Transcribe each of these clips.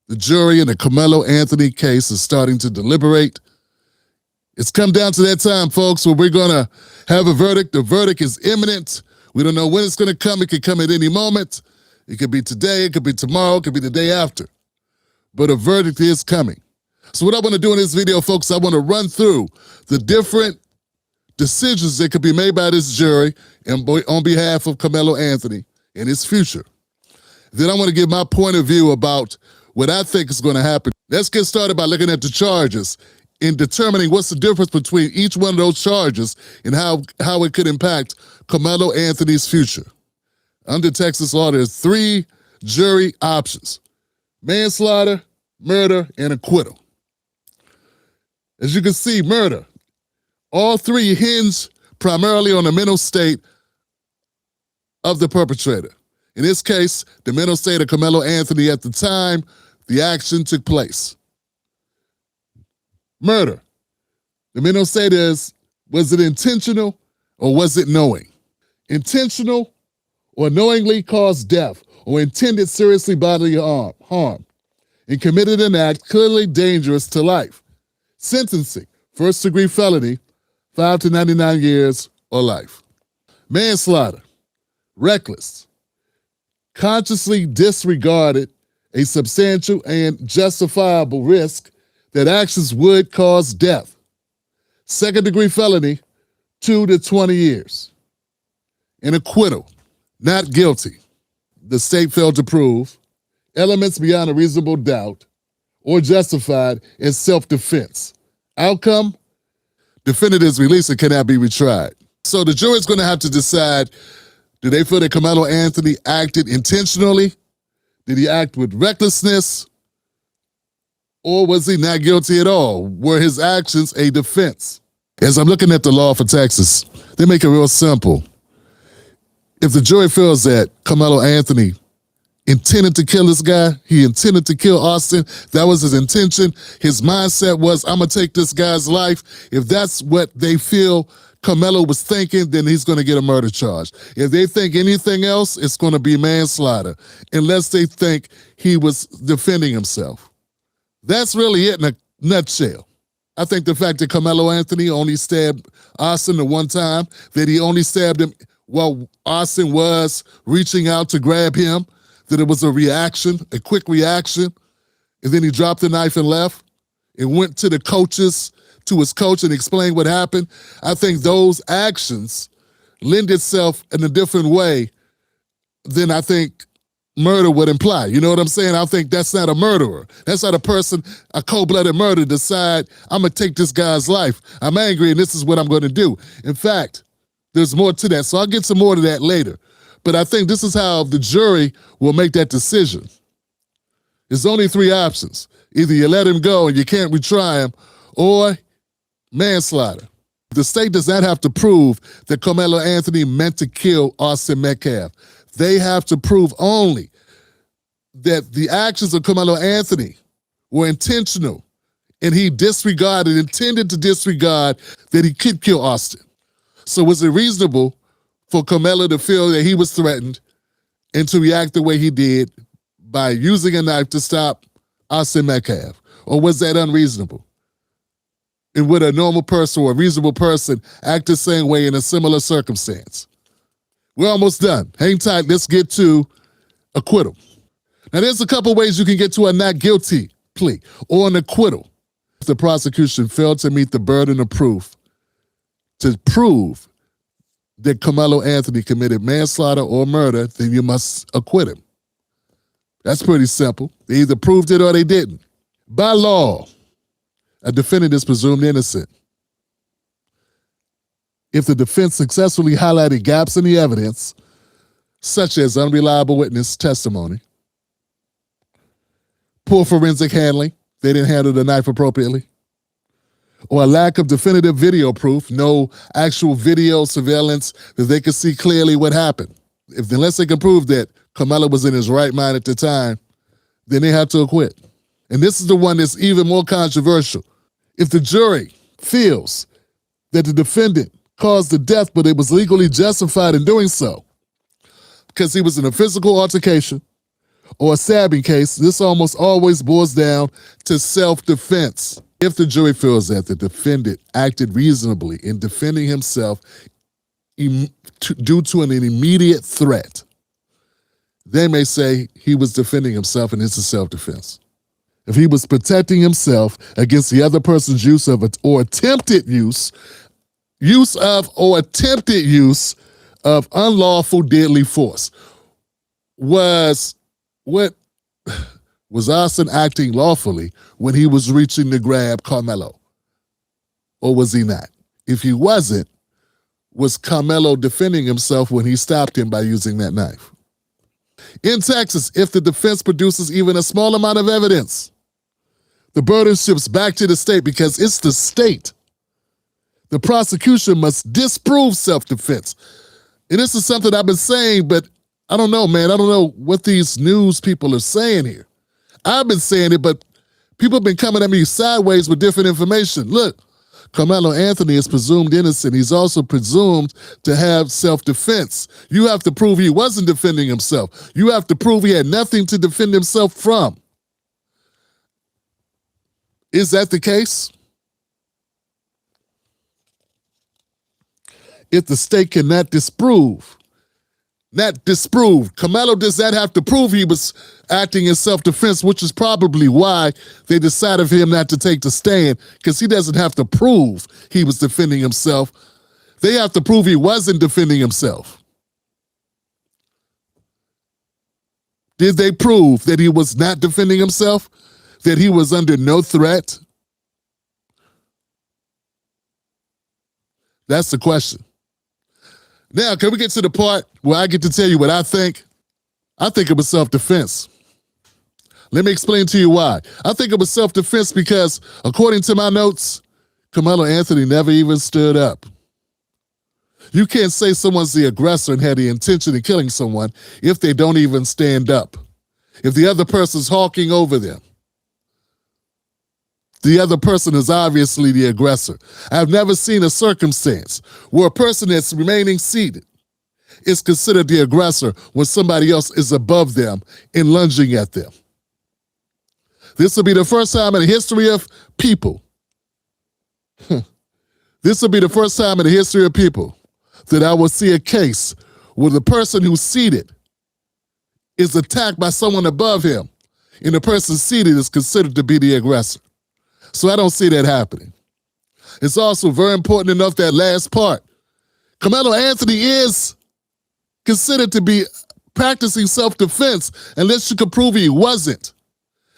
The jury in the Karmelo Anthony case is starting to deliberate. It's come down to that time, folks, where we're going to have a verdict. The verdict is imminent. We don't know when it's going to come. It could come at any moment. It could be today. It could be tomorrow. It could be the day after. But a verdict is coming. So what I want to do in this video, folks, I want to run through the different decisions that could be made by this jury on behalf of Karmelo Anthony and his future. Then I want to give my point of view about what I think is going to happen. Let's get started by looking at the charges and determining what's the difference between each one of those charges and how it could impact Karmelo Anthony's future. Under Texas law, there's 3 jury options: manslaughter, murder, and acquittal. As you can see, murder. All 3 hinge primarily on the mental state of the perpetrator. In this case, the mental state of Karmelo Anthony at the time the action took place. Murder. The mental state is, was it intentional or was it knowing? Intentional or knowingly caused death or intended seriously bodily harm and committed an act clearly dangerous to life. Sentencing, first-degree felony, 5 to 99 years or life. Manslaughter, reckless, consciously disregarded a substantial and justifiable risk that actions would cause death. Second-degree felony, 2 to 20 years. An acquittal, not guilty. The state failed to prove elements beyond a reasonable doubt or justified in self-defense. Outcome, defendant is released and cannot be retried. So the jury is going to have to decide, do they feel that Karmelo Anthony acted intentionally? Did he act with recklessness? Or was he not guilty at all? Were his actions a defense? As I'm looking at the law for Texas, they make it real simple. If the jury feels that Karmelo Anthony intended to kill this guy, he intended to kill Austin, that was his intention, his mindset was, I'm going to take this guy's life. If that's what they feel Karmelo was thinking, then he's going to get a murder charge. If they think anything else, it's going to be manslaughter, unless they think he was defending himself. That's really it in a nutshell. I think the fact that Karmelo Anthony only stabbed Austin the one time, that he only stabbed him while Austin was reaching out to grab him, that it was a reaction, a quick reaction, and then he dropped the knife and left and went to the coaches, to his coach, and explained what happened. I think those actions lend itself in a different way than I think murder would imply. You know what I'm saying? I think that's not a murderer. That's not a person, a cold-blooded murderer, decide, I'm going to take this guy's life. I'm angry, and this is what I'm going to do. In fact, there's more to that, so I'll get some more to that later. But I think this is how the jury will make that decision. There's only 3 options. Either you let him go and you can't retry him, or manslaughter. The state does not have to prove that Karmelo Anthony meant to kill Austin Metcalfe. They have to prove only that the actions of Karmelo Anthony were intentional and he intended to disregard that he could kill Austin. So was it reasonable for Karmelo to feel that he was threatened and to react the way he did by using a knife to stop Austin Metcalfe? Or was that unreasonable? And would a normal person or a reasonable person act the same way in a similar circumstance? We're almost done. Hang tight. Let's get to acquittal. Now, there's a couple ways you can get to a not guilty plea or an acquittal. If the prosecution failed to meet the burden of proof to prove that Karmelo Anthony committed manslaughter or murder, then you must acquit him. That's pretty simple. They either proved it or they didn't. By law, a defendant is presumed innocent if the defense successfully highlighted gaps in the evidence, such as unreliable witness testimony, poor forensic handling, they didn't handle the knife appropriately, or a lack of definitive video proof, no actual video surveillance that they could see clearly what happened. Unless they can prove that Karmelo was in his right mind at the time, then they have to acquit. And this is the one that's even more controversial. If the jury feels that the defendant caused the death, but it was legally justified in doing so because he was in a physical altercation or a stabbing case, this almost always boils down to self-defense. If the jury feels that the defendant acted reasonably in defending himself due to an immediate threat, they may say he was defending himself and it's a self-defense. If he was protecting himself against the other person's use of it or attempted use of unlawful deadly force, was Austin acting lawfully when he was reaching to grab Karmelo? Or was he not? If he wasn't, was Karmelo defending himself when he stopped him by using that knife? In Texas, if the defense produces even a small amount of evidence, the burden shifts back to the state because it's the state. The prosecution must disprove self-defense. And this is something I've been saying, but I don't know, man. I don't know what these news people are saying here. I've been saying it, but people have been coming at me sideways with different information. Look, Karmelo Anthony is presumed innocent. He's also presumed to have self-defense. You have to prove he wasn't defending himself. You have to prove he had nothing to defend himself from. Is that the case? If the state cannot disprove, Karmelo does not have to prove he was acting in self-defense, which is probably why they decided for him not to take the stand, because he doesn't have to prove he was defending himself. They have to prove he wasn't defending himself. Did they prove that he was not defending himself? That he was under no threat? That's the question. Now, can we get to the part where I get to tell you what I think? I think it was self-defense. Let me explain to you why. I think it was self-defense because, according to my notes, Karmelo Anthony never even stood up. You can't say someone's the aggressor and had the intention of killing someone if they don't even stand up. If the other person's hawking over them, the other person is obviously the aggressor. I've never seen a circumstance where a person that's remaining seated is considered the aggressor when somebody else is above them and lunging at them. This will be the first time in the history of people. This will be the first time in the history of people that I will see a case where the person who's seated is attacked by someone above him, and the person seated is considered to be the aggressor. So I don't see that happening. It's also very important to note that last part. Karmelo Anthony is considered to be practicing self-defense unless you can prove he wasn't.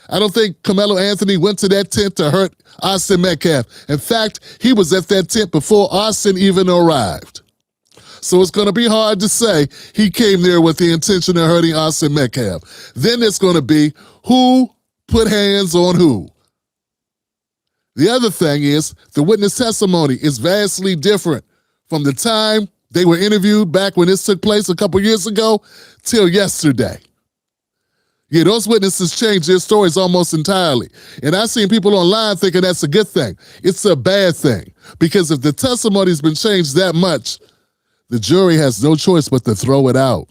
I don't think Karmelo Anthony went to that tent to hurt Austin Metcalfe. In fact, he was at that tent before Austin even arrived. So it's going to be hard to say he came there with the intention of hurting Austin Metcalfe. Then it's going to be who put hands on who. The other thing is the witness testimony is vastly different from the time they were interviewed back when this took place a couple years ago till yesterday. Yeah, those witnesses changed their stories almost entirely. And I've seen people online thinking that's a good thing. It's a bad thing, because if the testimony's been changed that much, the jury has no choice but to throw it out.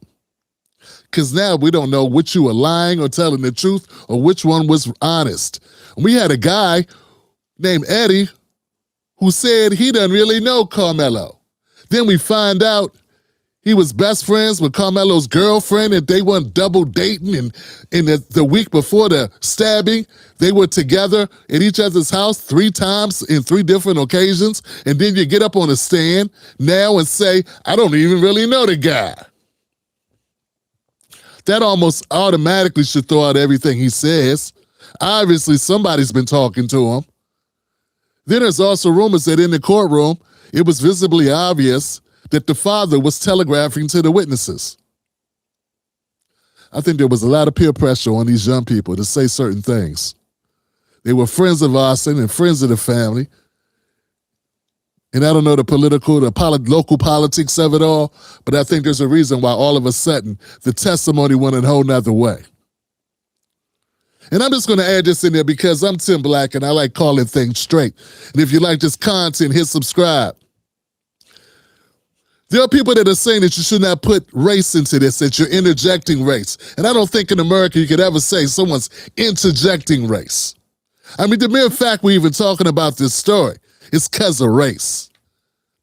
Because now we don't know which you were lying or telling the truth or which one was honest. We had a guy named Eddie who said he doesn't really know Karmelo. Then we find out he was best friends with Karmelo's girlfriend and they went double dating, and in the week before the stabbing, they were together at each other's house 3 times in 3 different occasions, and then you get up on a stand now and say, I don't even really know the guy. That almost automatically should throw out everything he says. Obviously, somebody's been talking to him. Then there's also rumors that in the courtroom, it was visibly obvious that the father was telegraphing to the witnesses. I think there was a lot of peer pressure on these young people to say certain things. They were friends of Austin and friends of the family. And I don't know the local politics of it all, but I think there's a reason why all of a sudden the testimony went a whole nother way. And I'm just going to add this in there because I'm Tim Black and I like calling things straight. And if you like this content, hit subscribe. There are people that are saying that you should not put race into this, that you're interjecting race. And I don't think in America you could ever say someone's interjecting race. I mean, the mere fact we're even talking about this story is because of race.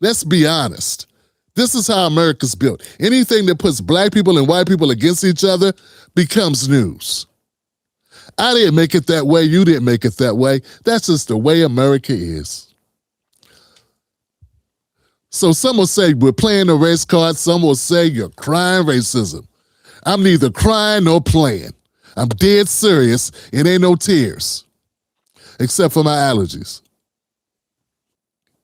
Let's be honest. This is how America's built. Anything that puts black people and white people against each other becomes news. I didn't make it that way. You didn't make it that way. That's just the way America is. So some will say we're playing the race card. Some will say you're crying racism. I'm neither crying nor playing. I'm dead serious. It ain't no tears, except for my allergies.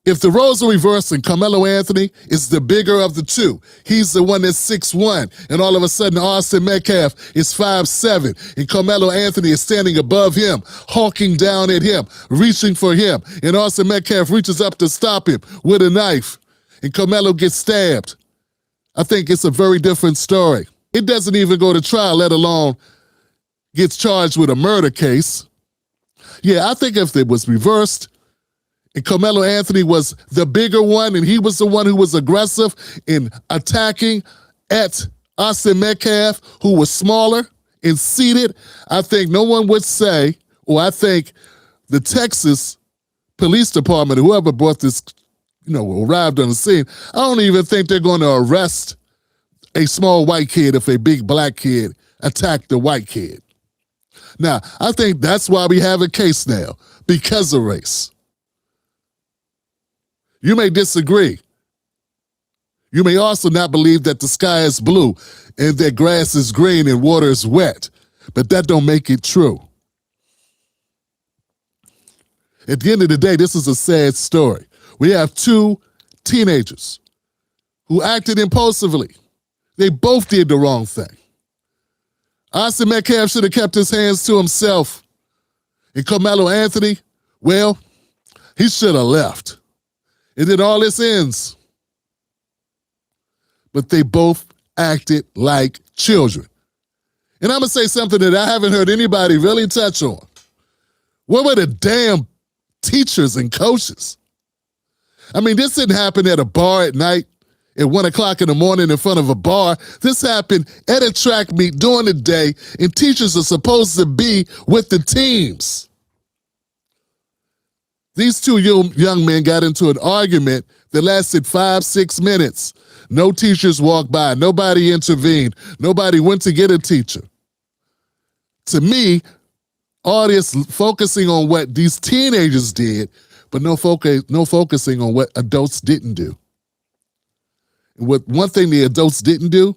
If the roles are reversed and Karmelo Anthony is the bigger of the two, he's the one that's 6'1", and all of a sudden Austin Metcalfe is 5'7", and Karmelo Anthony is standing above him, hawking down at him, reaching for him, and Austin Metcalfe reaches up to stop him with a knife, and Karmelo gets stabbed. I think it's a very different story. It doesn't even go to trial, let alone gets charged with a murder case. Yeah, I think if it was reversed and Karmelo Anthony was the bigger one and he was the one who was aggressive in attacking at Austin Metcalfe, who was smaller and seated, I think no one would say, or I think the Texas Police Department, whoever brought this, arrived on the scene, I don't even think they're going to arrest a small white kid if a big black kid attacked the white kid. Now, I think that's why we have a case now, because of race. You may disagree. You may also not believe that the sky is blue and that grass is green and water is wet, but that don't make it true. At the end of the day, this is a sad story. We have two teenagers who acted impulsively. They both did the wrong thing. Austin Metcalfe should have kept his hands to himself. And Karmelo Anthony, well, he should have left. And then all this ends. But they both acted like children. And I'm going to say something that I haven't heard anybody really touch on. What were the damn teachers and coaches? I mean, this didn't happen at a bar at night at 1 o'clock in the morning in front of a bar. This happened at a track meet during the day, and teachers are supposed to be with the teams. These two young men got into an argument that lasted 5-6 minutes. No teachers walked by. Nobody intervened. Nobody went to get a teacher. To me, all this focusing on what these teenagers did, but no focusing on what adults didn't do. And what one thing the adults didn't do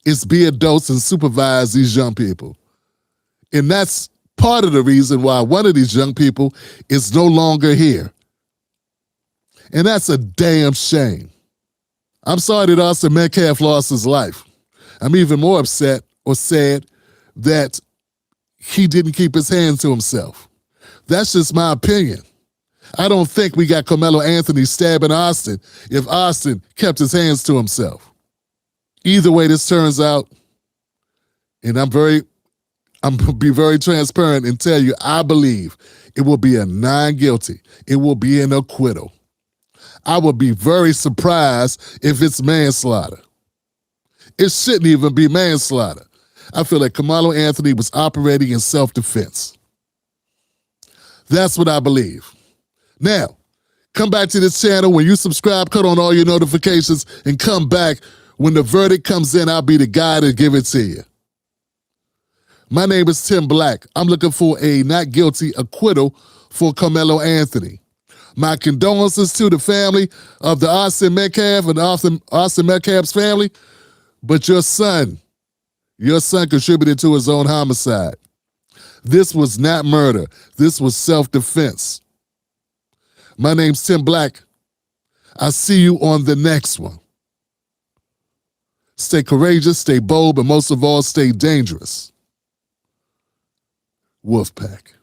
is be adults and supervise these young people. And that's part of the reason why one of these young people is no longer here. And that's a damn shame. I'm sorry that Austin Metcalfe lost his life. I'm even more upset or sad that he didn't keep his hands to himself. That's just my opinion. I don't think we got Karmelo Anthony stabbing Austin if Austin kept his hands to himself. Either way this turns out, and I'm going to be very transparent and tell you, I believe it will be a non-guilty. It will be an acquittal. I would be very surprised if it's manslaughter. It shouldn't even be manslaughter. I feel like Karmelo Anthony was operating in self-defense. That's what I believe. Now, come back to this channel. When you subscribe, cut on all your notifications, and come back. When the verdict comes in, I'll be the guy to give it to you. My name is Tim Black. I'm looking for a not guilty acquittal for Karmelo Anthony. My condolences to the family of the Austin Metcalfe and Austin Metcalfe's family, but your son contributed to his own homicide. This was not murder. This was self-defense. My name's Tim Black. I'll see you on the next one. Stay courageous, stay bold, but most of all, stay dangerous. Wolfpack.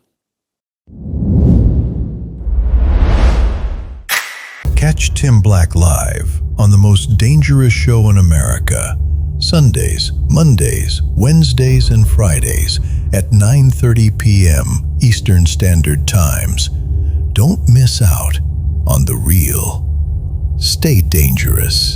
Catch Tim Black live on the most dangerous show in America, Sundays, Mondays, Wednesdays, and Fridays at 9:30 p.m. Eastern Standard Times. Don't miss out on the real. Stay dangerous.